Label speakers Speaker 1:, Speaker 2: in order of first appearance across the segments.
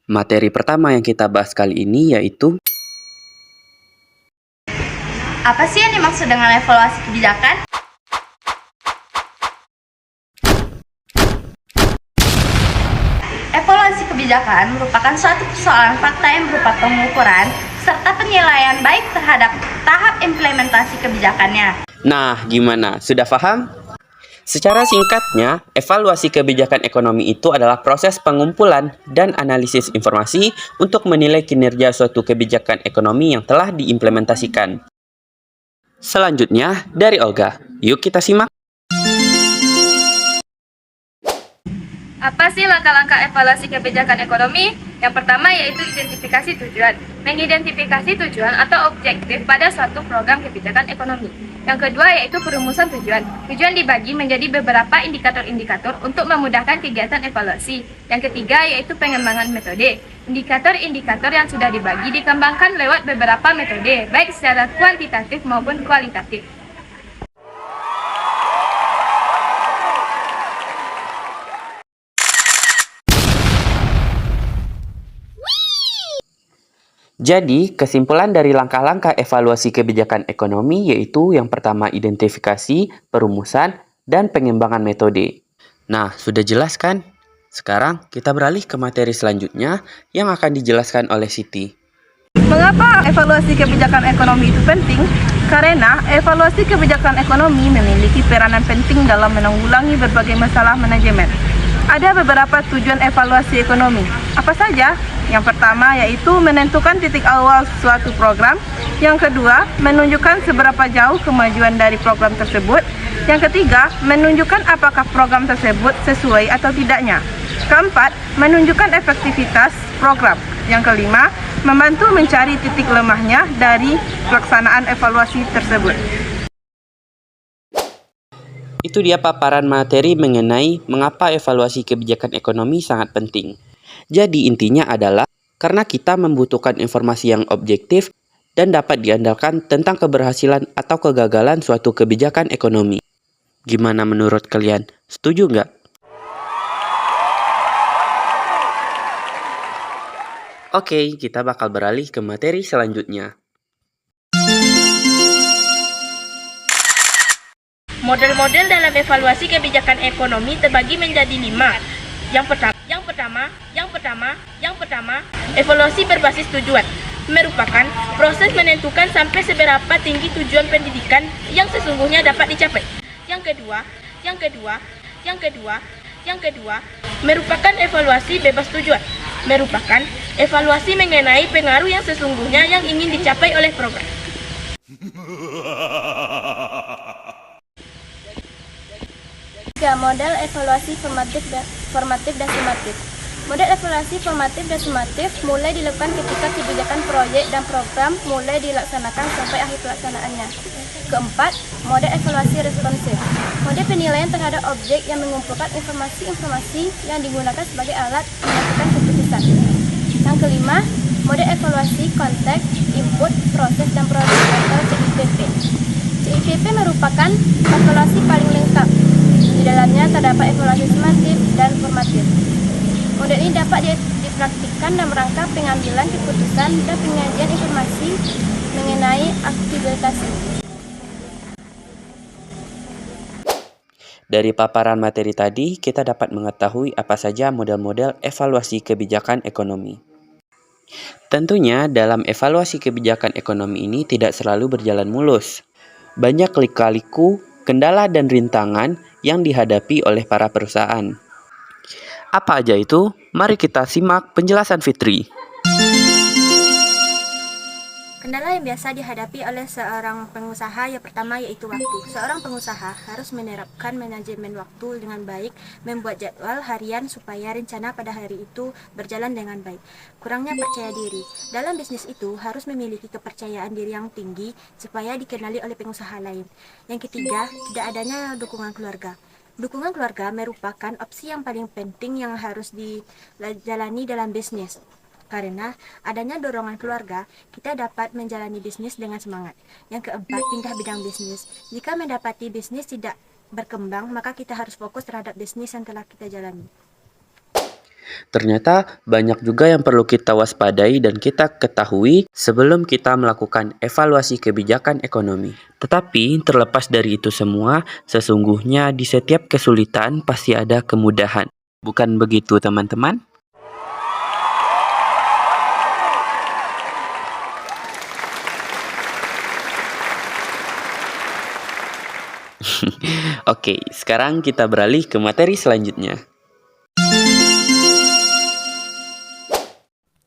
Speaker 1: Materi pertama yang kita bahas kali ini yaitu
Speaker 2: Apa sih yang dimaksud dengan evaluasi kebijakan? Evaluasi kebijakan merupakan suatu persoalan fakta yang berupa pengukuran serta penilaian baik terhadap tahap implementasi kebijakannya.
Speaker 1: Nah, gimana? Sudah paham? Secara singkatnya, evaluasi kebijakan ekonomi itu adalah proses pengumpulan dan analisis informasi untuk menilai kinerja suatu kebijakan ekonomi yang telah diimplementasikan. Selanjutnya, dari Olga. Yuk kita simak.
Speaker 3: Apa sih langkah-langkah evaluasi kebijakan ekonomi? Yang pertama yaitu identifikasi tujuan. Mengidentifikasi tujuan atau objektif pada suatu program kebijakan ekonomi. Yang kedua yaitu perumusan tujuan. Tujuan dibagi menjadi beberapa indikator-indikator untuk memudahkan kegiatan evaluasi. Yang ketiga yaitu pengembangan metode. Indikator-indikator yang sudah dibagi dikembangkan lewat beberapa metode, baik secara kuantitatif maupun kualitatif.
Speaker 1: Jadi, kesimpulan dari langkah-langkah evaluasi kebijakan ekonomi yaitu yang pertama identifikasi, perumusan, dan pengembangan metode. Nah, sudah jelas kan? Sekarang kita beralih ke materi selanjutnya yang akan dijelaskan oleh Siti.
Speaker 4: Mengapa evaluasi kebijakan ekonomi itu penting? Karena evaluasi kebijakan ekonomi memiliki peranan penting dalam menanggulangi berbagai masalah manajemen. Ada beberapa tujuan evaluasi ekonomi. Apa saja? Yang pertama yaitu menentukan titik awal suatu program. Yang kedua, menunjukkan seberapa jauh kemajuan dari program tersebut. Yang ketiga, menunjukkan apakah program tersebut sesuai atau tidaknya. Keempat, menunjukkan efektivitas program. Yang kelima, membantu mencari titik lemahnya dari pelaksanaan evaluasi tersebut.
Speaker 1: Itu dia paparan materi mengenai mengapa evaluasi kebijakan ekonomi sangat penting. Jadi intinya adalah karena kita membutuhkan informasi yang objektif dan dapat diandalkan tentang keberhasilan atau kegagalan suatu kebijakan ekonomi. Gimana menurut kalian? Setuju nggak? Oke, kita bakal beralih ke materi selanjutnya.
Speaker 3: Model-model dalam evaluasi kebijakan ekonomi terbagi menjadi 5. Yang pertama, evaluasi berbasis tujuan. Merupakan proses menentukan sampai seberapa tinggi tujuan pendidikan yang sesungguhnya dapat dicapai. Yang kedua, merupakan evaluasi bebas tujuan. Merupakan evaluasi mengenai pengaruh yang sesungguhnya yang ingin dicapai oleh program.
Speaker 5: Model evaluasi formatif dan sumatif. Model evaluasi formatif dan sumatif mulai dilakukan ketika kebijakan proyek dan program mulai dilaksanakan sampai akhir pelaksanaannya. Keempat, model evaluasi responsif. Model penilaian terhadap objek yang mengumpulkan informasi-informasi yang digunakan sebagai alat menentukan keputusan. Yang kelima, model evaluasi konteks, input, proses, dan produk atau CIPP. CIPP merupakan evaluasi paling lengkap. Di dalamnya terdapat evaluasi sumatif dan formatif. Model ini dapat dipraktikkan dalam rangka pengambilan keputusan dan penyajian informasi mengenai aktivitas.
Speaker 1: Dari paparan materi tadi, kita dapat mengetahui apa saja model-model evaluasi kebijakan ekonomi. Tentunya, dalam evaluasi kebijakan ekonomi ini tidak selalu berjalan mulus. Banyak lika-liku, kendala dan rintangan yang dihadapi oleh para perusahaan. Apa aja itu? Mari kita simak penjelasan Fitri.
Speaker 5: Kendala yang biasa dihadapi oleh seorang pengusaha yang pertama yaitu waktu. Seorang pengusaha harus menerapkan manajemen waktu dengan baik, membuat jadwal harian supaya rencana pada hari itu berjalan dengan baik. Kurangnya percaya diri. Dalam bisnis itu harus memiliki kepercayaan diri yang tinggi supaya dikenali oleh pengusaha lain. Yang ketiga, tidak adanya dukungan keluarga. Dukungan keluarga merupakan opsi yang paling penting yang harus dijalani dalam bisnis. Karena adanya dorongan keluarga, kita dapat menjalani bisnis dengan semangat. Yang keempat, pindah bidang bisnis. Jika mendapati bisnis tidak berkembang, maka kita harus fokus terhadap bisnis yang telah kita jalani.
Speaker 1: Ternyata banyak juga yang perlu kita waspadai dan kita ketahui sebelum kita melakukan evaluasi kebijakan ekonomi. Tetapi terlepas dari itu semua, sesungguhnya di setiap kesulitan pasti ada kemudahan. Bukan begitu, teman-teman? Oke, sekarang kita beralih ke materi selanjutnya.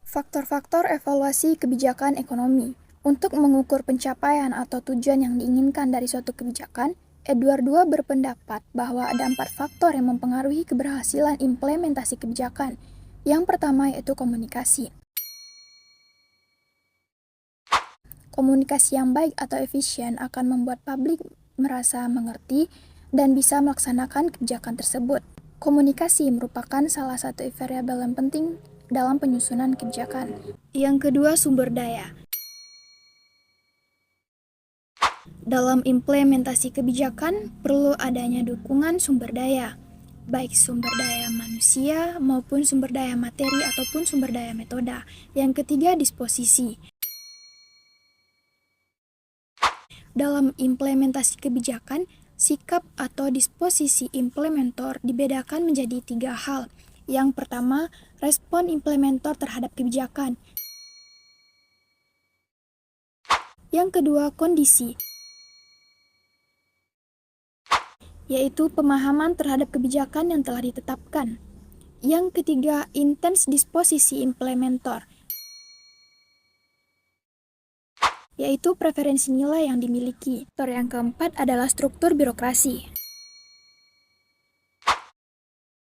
Speaker 6: Faktor-faktor evaluasi kebijakan ekonomi. Untuk mengukur pencapaian atau tujuan yang diinginkan dari suatu kebijakan, Edward II berpendapat bahwa ada 4 faktor yang mempengaruhi keberhasilan implementasi kebijakan. Yang pertama yaitu komunikasi. Komunikasi yang baik atau efisien akan membuat publik merasa mengerti dan bisa melaksanakan kebijakan tersebut. Komunikasi merupakan salah satu variabel yang penting dalam penyusunan kebijakan. Yang kedua, sumber daya. Dalam implementasi kebijakan, perlu adanya dukungan sumber daya, baik sumber daya manusia maupun sumber daya materi ataupun sumber daya metoda. Yang ketiga, disposisi. Dalam implementasi kebijakan, sikap atau disposisi implementator dibedakan menjadi 3 hal. Yang pertama, respon implementator terhadap kebijakan. Yang kedua, kondisi, yaitu pemahaman terhadap kebijakan yang telah ditetapkan. Yang ketiga, intens disposisi implementator, yaitu preferensi nilai yang dimiliki. Yang keempat adalah struktur birokrasi.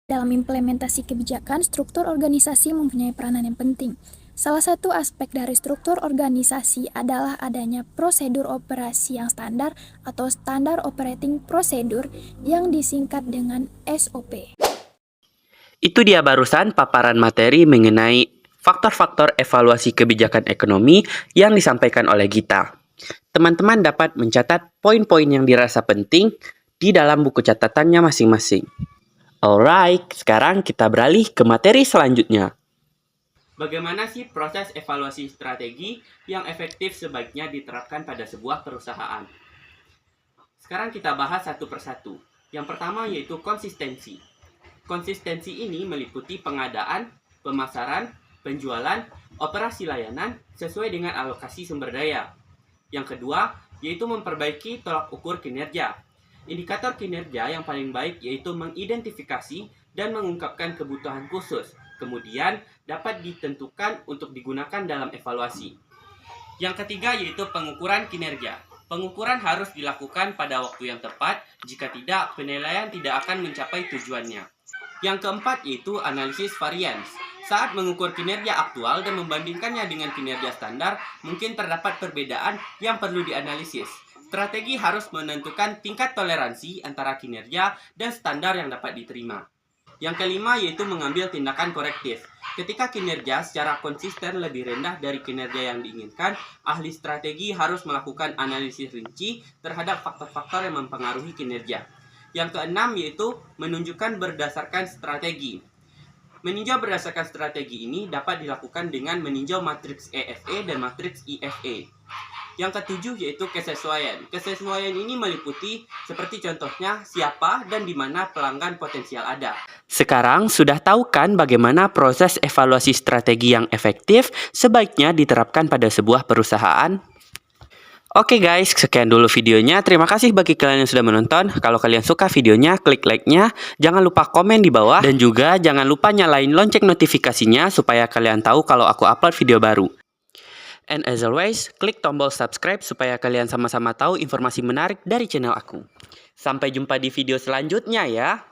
Speaker 6: Dalam implementasi kebijakan, struktur organisasi mempunyai peranan yang penting. Salah satu aspek dari struktur organisasi adalah adanya prosedur operasi yang standar atau Standard Operating Procedure yang disingkat dengan SOP.
Speaker 1: Itu dia barusan paparan materi mengenai faktor-faktor evaluasi kebijakan ekonomi yang disampaikan oleh Gita. Teman-teman dapat mencatat poin-poin yang dirasa penting di dalam buku catatannya masing-masing. Alright, sekarang kita beralih ke materi selanjutnya. Bagaimana sih proses evaluasi strategi yang efektif sebaiknya diterapkan pada sebuah perusahaan? Sekarang kita bahas satu persatu. Yang pertama yaitu konsistensi. Konsistensi ini meliputi pengadaan, pemasaran, penjualan, operasi layanan sesuai dengan alokasi sumber daya. Yang kedua yaitu memperbaiki tolak ukur kinerja. Indikator kinerja yang paling baik yaitu mengidentifikasi dan mengungkapkan kebutuhan khusus, kemudian dapat ditentukan untuk digunakan dalam evaluasi. Yang ketiga yaitu pengukuran kinerja. Pengukuran harus dilakukan pada waktu yang tepat, jika tidak, penilaian tidak akan mencapai tujuannya. Yang keempat yaitu analisis varians. Saat mengukur kinerja aktual dan membandingkannya dengan kinerja standar, mungkin terdapat perbedaan yang perlu dianalisis. Strategi harus menentukan tingkat toleransi antara kinerja dan standar yang dapat diterima. Yang kelima yaitu mengambil tindakan korektif. Ketika kinerja secara konsisten lebih rendah dari kinerja yang diinginkan, ahli strategi harus melakukan analisis rinci terhadap faktor-faktor yang mempengaruhi kinerja. Yang keenam yaitu menunjukkan berdasarkan strategi. Meninjau berdasarkan strategi ini dapat dilakukan dengan meninjau matriks EFE dan matriks IFE. Yang ketujuh yaitu kesesuaian. Kesesuaian ini meliputi seperti contohnya siapa dan di mana pelanggan potensial ada. Sekarang sudah tahu kan bagaimana proses evaluasi strategi yang efektif sebaiknya diterapkan pada sebuah perusahaan? Oke guys, sekian dulu videonya. Terima kasih bagi kalian yang sudah menonton. Kalau kalian suka videonya, klik like-nya. Jangan lupa komen di bawah. Dan juga jangan lupa nyalain lonceng notifikasinya supaya kalian tahu kalau aku upload video baru. And as always, klik tombol subscribe supaya kalian sama-sama tahu informasi menarik dari channel aku. Sampai jumpa di video selanjutnya ya.